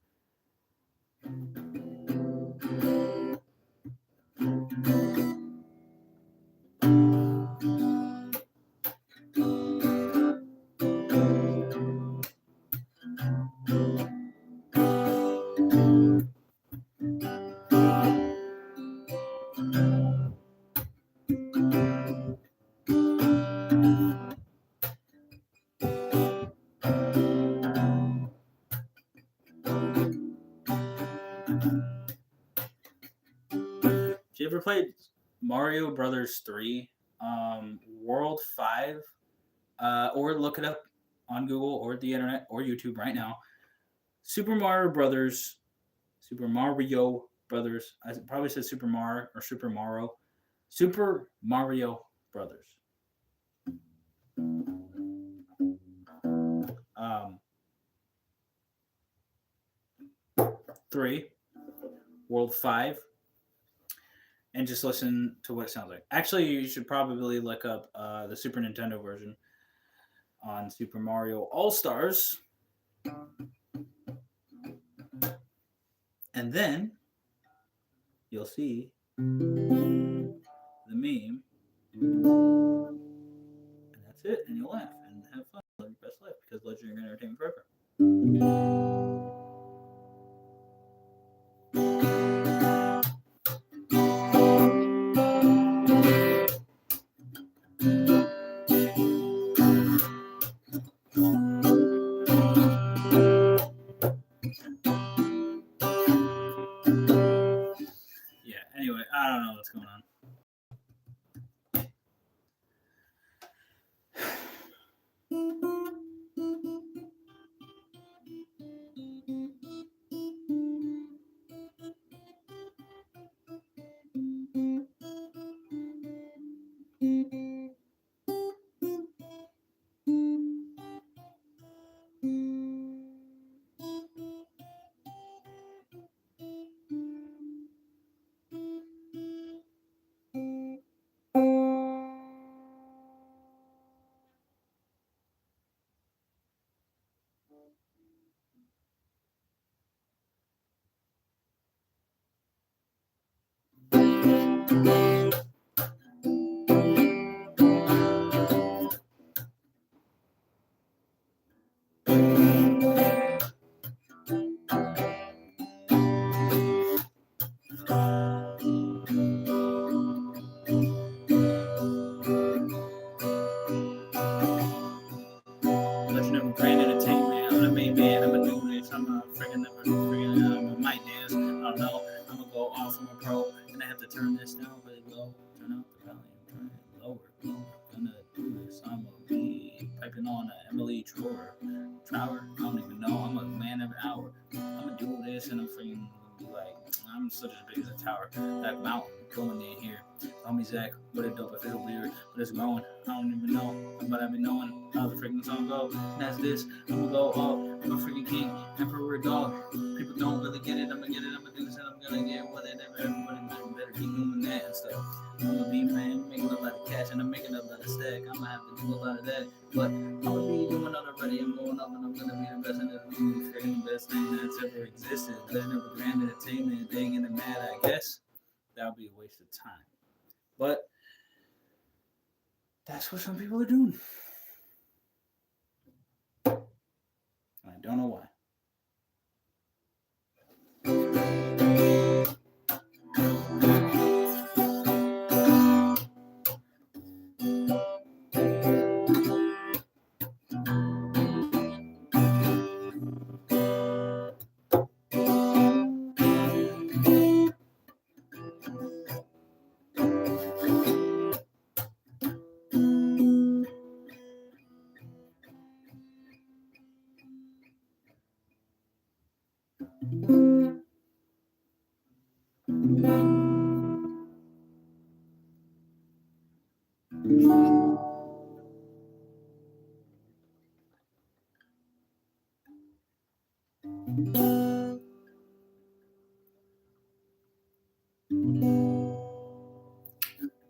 If you ever played Mario Brothers 3, World 5, or look it up on Google or the internet or YouTube right now, Super Mario Brothers, I probably said Super Mario or Super Mario Brothers. 3, World 5, and just listen to what it sounds like. Actually, you should probably look up the Super Nintendo version on Super Mario All-Stars. And then you'll see the meme. And that's it. And you'll laugh and have fun. Live your best life, because Legendary Entertainment forever. Yeah, anyway, I don't know what's going on. Legend of Grand Entertainment. I'm the main man. I'm a do this. I'm a freaking I might dance. I don't know. I'm gonna go off. I'm a pro, and I have to turn this down really low. Turn up the volume. Turn it lower. Gonna do this. I'm gonna be piping on a Emily Trower. I don't even know. I'm a man every hour. I'm gonna do this, and I'm freaking be like, I'm such as big as a tower. That mountain going in here. Call me Zach. What a dope. I feel weird, but it's growing. I don't even know, but I've been knowing how the freaking song go. And that's this. I'm gonna go up. I'm a freaking king, emperor dog. People don't really get it. I'm gonna get it. I'm gonna do this, and I'm gonna get with it. Everybody better keep doing that and stuff. I'm gonna be man, making a lot of cash, and I'm making a lot of stack. I'm gonna have to do a lot of that, but I'm gonna be doing it already. I'm going up, and I'm gonna be the best, and it's gonna be freaking the best thing that's ever existed. Legend of Grand Entertainment. They ain't getting mad, I guess. That would be a waste of time. But that's what some people are doing. I don't know why.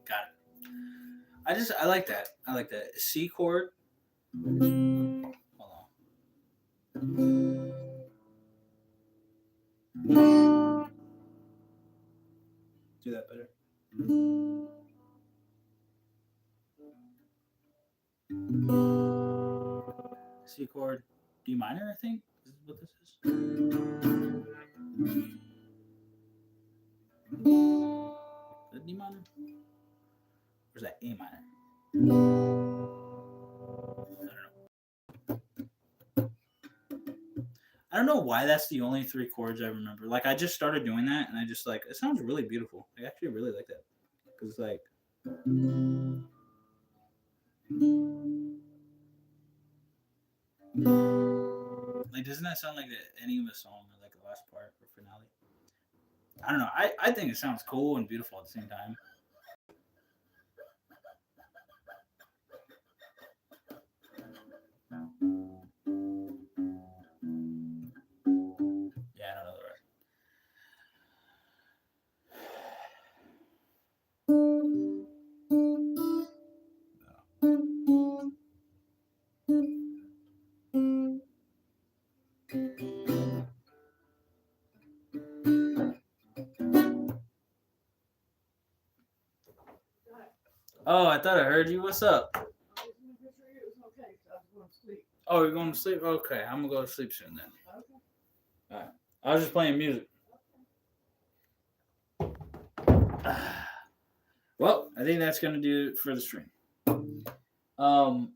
Got it. I like that. I like that. C chord. Hold on. Do that better. C chord, D minor, I think. This is what this is. Is that D minor? Or is that A minor? I don't know why that's the only three chords I remember. Like I just started doing that, and I just like it sounds really beautiful. I actually really like that because it's like. Like, doesn't that sound like the ending of a song or like the last part or finale? I don't know. I think it sounds cool and beautiful at the same time. Yeah, I don't know the rest. Oh, I thought I heard you. What's up? Oh, you're going to sleep? Okay, I'm gonna go to sleep soon then. All right. I was just playing music. Well, I think that's gonna do it for the stream. Um,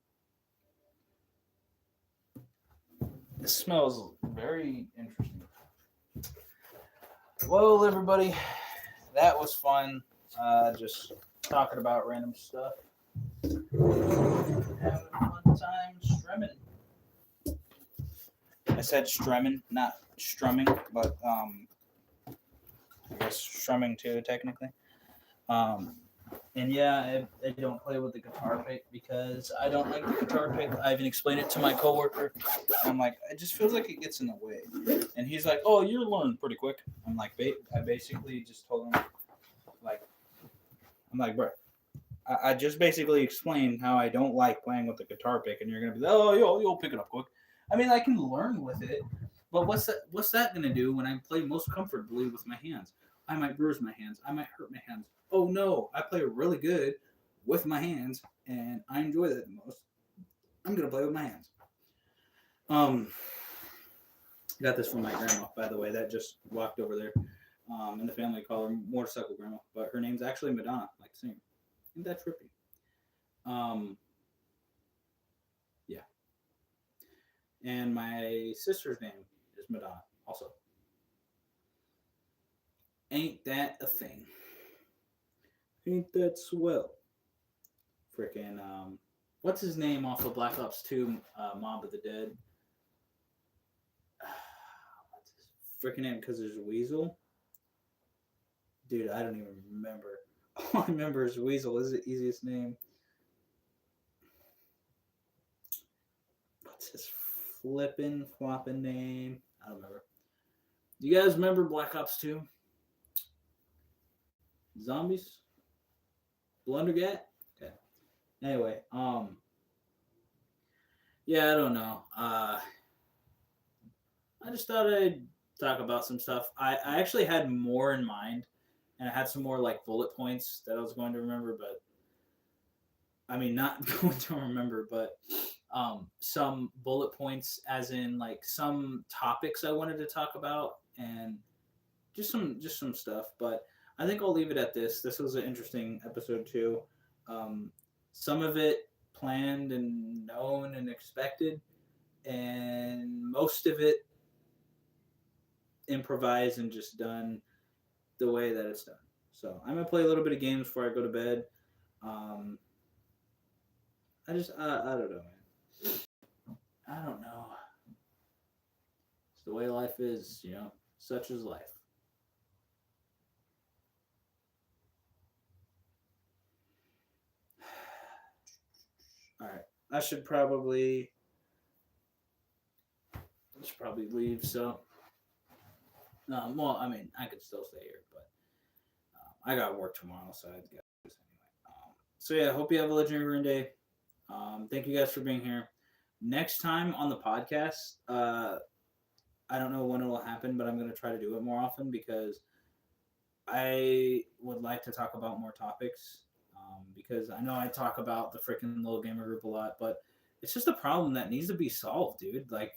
It smells very interesting. Well, everybody, that was fun. Just talking about random stuff. Having a fun time strumming. I said strumming, not strumming, but I guess strumming too, technically. And yeah, I don't play with the guitar pick because I don't like the guitar pick. I even explained it to my coworker. I'm like, it just feels like it gets in the way. And he's like, oh, you're learning pretty quick. I'm like, I basically just told him, like, I'm like, bro, I just basically explained how I don't like playing with the guitar pick, and you're gonna be like, oh, you'll pick it up quick. I mean, I can learn with it, but what's that gonna do when I play most comfortably with my hands? I might bruise my hands. I might hurt my hands. Oh no, I play really good with my hands, and I enjoy that the most. I'm gonna play with my hands. Got this from my grandma, by the way. That just walked over there. And the family call her Motorcycle Grandma, but her name's actually Madonna, like the singer. Isn't that trippy? Yeah. And my sister's name is Madonna, also. Ain't that a thing? Ain't that swell? Freaking, what's his name off of Black Ops 2, Mob of the Dead? What's his freaking name? Because there's a Weasel? Dude, I don't even remember. All I remember is Weasel is the easiest name. What's his flopping name? I don't remember. Do you guys remember Black Ops 2? Zombies? Blundergat? Okay. Anyway, yeah, I don't know. I just thought I'd talk about some stuff. I actually had more in mind, and I had some more like bullet points that I was going to remember, but I mean, not going to remember, but some bullet points, as in like some topics I wanted to talk about, and just some stuff. But I think I'll leave it at this. This was an interesting episode too. Some of it planned and known and expected, and most of it improvised and just done the way that it's done. So I'm gonna play a little bit of games before I go to bed. I don't know, man. I don't know. It's the way life is, you know. Such is life. All right, I should probably leave. So, well, I mean, I could still stay here, but I got work tomorrow, so I'd go anyway. So yeah, hope you have a legendary Green Day. Thank you guys for being here. Next time on the podcast, I don't know when it will happen, but I'm going to try to do it more often because I would like to talk about more topics. Because I know I talk about the freaking Little Gamer Group a lot, but it's just a problem that needs to be solved, dude. Like,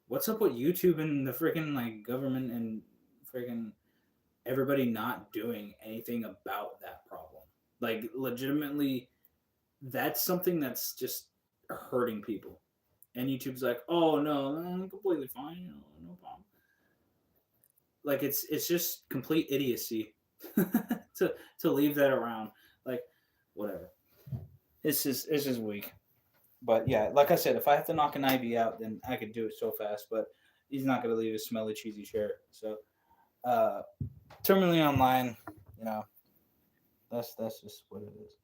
what's up with YouTube and the freaking like government and freaking everybody not doing anything about that problem? Like, legitimately, that's something that's just hurting people. And YouTube's like, oh no, I'm completely fine, no problem. Like it's just complete idiocy to leave that around. Like, whatever. It's just weak. But yeah, like I said, if I have to knock an Ivy out, then I could do it so fast. But he's not gonna leave a smelly, cheesy chair. So, terminally online, you know, that's just what it is.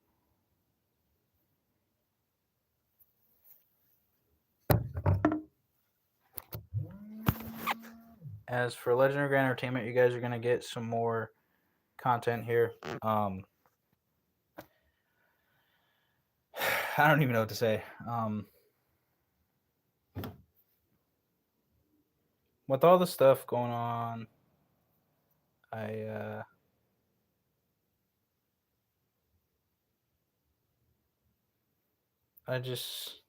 As for Legendary Grand Entertainment, you guys are gonna get some more content here. I don't even know what to say. With all the stuff going on, I just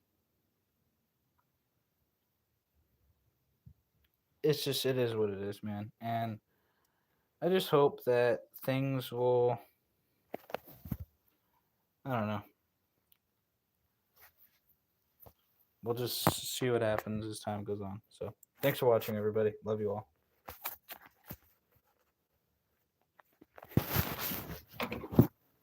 it is what it is, man. And I just hope that things will, I don't know, we'll just see what happens as time goes on. So thanks for watching, everybody. Love you all.